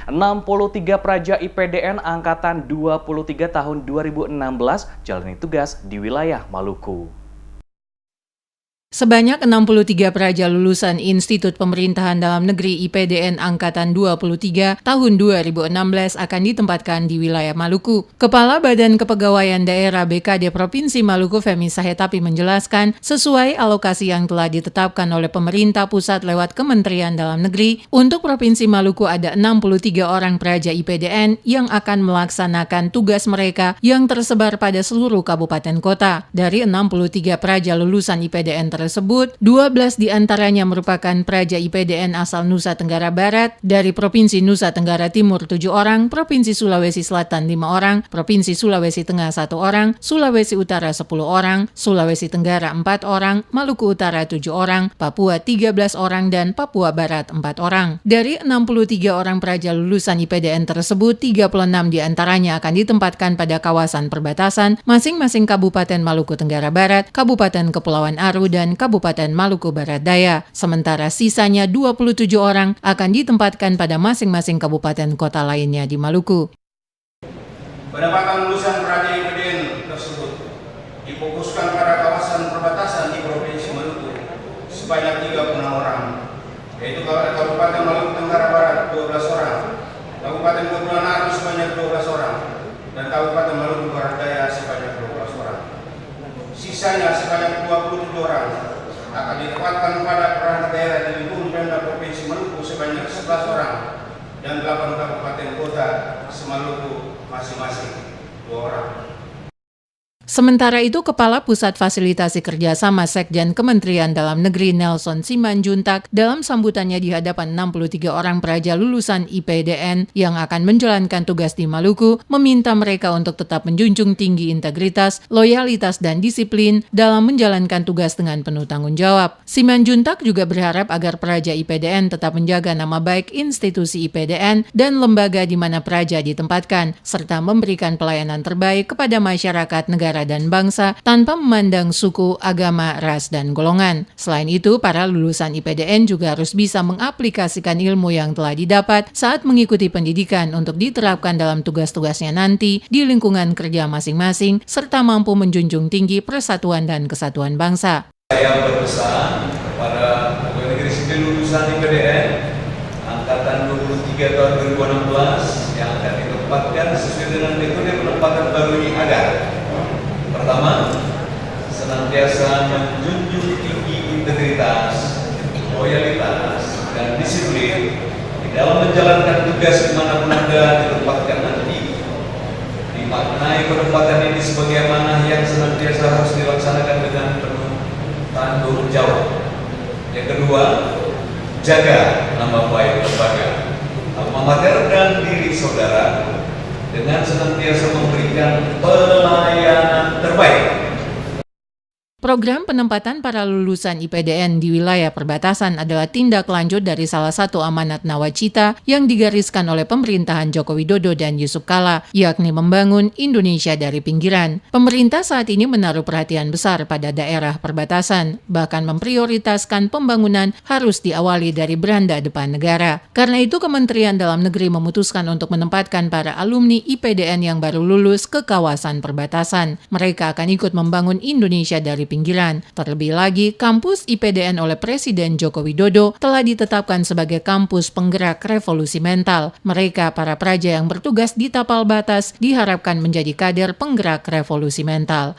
63 praja IPDN Angkatan 23 tahun 2016 jalani tugas di wilayah Maluku. Sebanyak 63 praja lulusan Institut Pemerintahan Dalam Negeri IPDN Angkatan 23 tahun 2016 akan ditempatkan di wilayah Maluku. Kepala Badan Kepegawaian Daerah BKD Provinsi Maluku Femi Sahetapi menjelaskan, sesuai alokasi yang telah ditetapkan oleh pemerintah pusat lewat Kementerian Dalam Negeri, untuk Provinsi Maluku ada 63 orang praja IPDN yang akan melaksanakan tugas mereka yang tersebar pada seluruh kabupaten kota. Dari 63 praja lulusan IPDN tersebut, 12 diantaranya merupakan praja IPDN asal Nusa Tenggara Barat, dari Provinsi Nusa Tenggara Timur 7 orang, Provinsi Sulawesi Selatan 5 orang, Provinsi Sulawesi Tengah 1 orang, Sulawesi Utara 10 orang, Sulawesi Tenggara 4 orang, Maluku Utara 7 orang, Papua 13 orang, dan Papua Barat 4 orang. Dari 63 orang praja lulusan IPDN tersebut, 36 diantaranya akan ditempatkan pada kawasan perbatasan masing-masing Kabupaten Maluku Tenggara Barat, Kabupaten Kepulauan Aru, dan Kabupaten Maluku Barat Daya. Sementara sisanya 27 orang akan ditempatkan pada masing-masing kabupaten kota lainnya di Maluku. Penempatan lulusan praja IPDN tersebut difokuskan pada kawasan perbatasan di Provinsi Maluku sebanyak 36 orang, yaitu Kabupaten Maluku Tenggara Barat 12 orang, Kabupaten Kepulauan Aru sebanyak 12 orang, dan Kabupaten Maluku Barat Daya sebanyak 12 orang. Sisanya sebanyak 27 orang akan ditempatkan pada perangkat daerah di lingkungan Pemda Provinsi Maluku sebanyak 11 orang dan 8 kabupaten kota se-Maluku masing-masing 2 orang. Sementara itu, Kepala Pusat Fasilitasi Kerjasama Sekjen Kementerian Dalam Negeri Nelson Simanjuntak dalam sambutannya di hadapan 63 orang praja lulusan IPDN yang akan menjalankan tugas di Maluku, meminta mereka untuk tetap menjunjung tinggi integritas, loyalitas, dan disiplin dalam menjalankan tugas dengan penuh tanggung jawab. Simanjuntak juga berharap agar praja IPDN tetap menjaga nama baik institusi IPDN dan lembaga di mana praja ditempatkan, serta memberikan pelayanan terbaik kepada masyarakat negara dan bangsa tanpa memandang suku, agama, ras, dan golongan. Selain itu, para lulusan IPDN juga harus bisa mengaplikasikan ilmu yang telah didapat saat mengikuti pendidikan untuk diterapkan dalam tugas-tugasnya nanti di lingkungan kerja masing-masing, serta mampu menjunjung tinggi persatuan dan kesatuan bangsa. Saya berpesan kepada pegawai negeri sipil lulusan IPDN Angkatan 23 tahun 2016 yang akan ditempatkan sesuai dengan metode penempatan baru ini agar: pertama, senantiasa menjunjung tinggi integritas, loyalitas, dan disiplin di dalam menjalankan tugas dimanapun Anda ditempatkan nanti. Dimaknai penempatan ini sebagaimana yang senantiasa harus dilaksanakan dengan penuh tanggung jawab. Yang kedua, jaga nama baik lembaga, alma mater, dan diri saudara dengan senantiasa memberikan pelayanan terbaik. Program penempatan para lulusan IPDN di wilayah perbatasan adalah tindak lanjut dari salah satu amanat nawacita yang digariskan oleh pemerintahan Joko Widodo dan Yusuf Kala, yakni membangun Indonesia dari pinggiran. Pemerintah saat ini menaruh perhatian besar pada daerah perbatasan, bahkan memprioritaskan pembangunan harus diawali dari beranda depan negara. Karena itu, Kementerian Dalam Negeri memutuskan untuk menempatkan para alumni IPDN yang baru lulus ke kawasan perbatasan. Mereka akan ikut membangun Indonesia dari pinggiran. Terlebih lagi, kampus IPDN oleh Presiden Joko Widodo telah ditetapkan sebagai kampus penggerak revolusi mental. Mereka, para praja yang bertugas di tapal batas, diharapkan menjadi kader penggerak revolusi mental.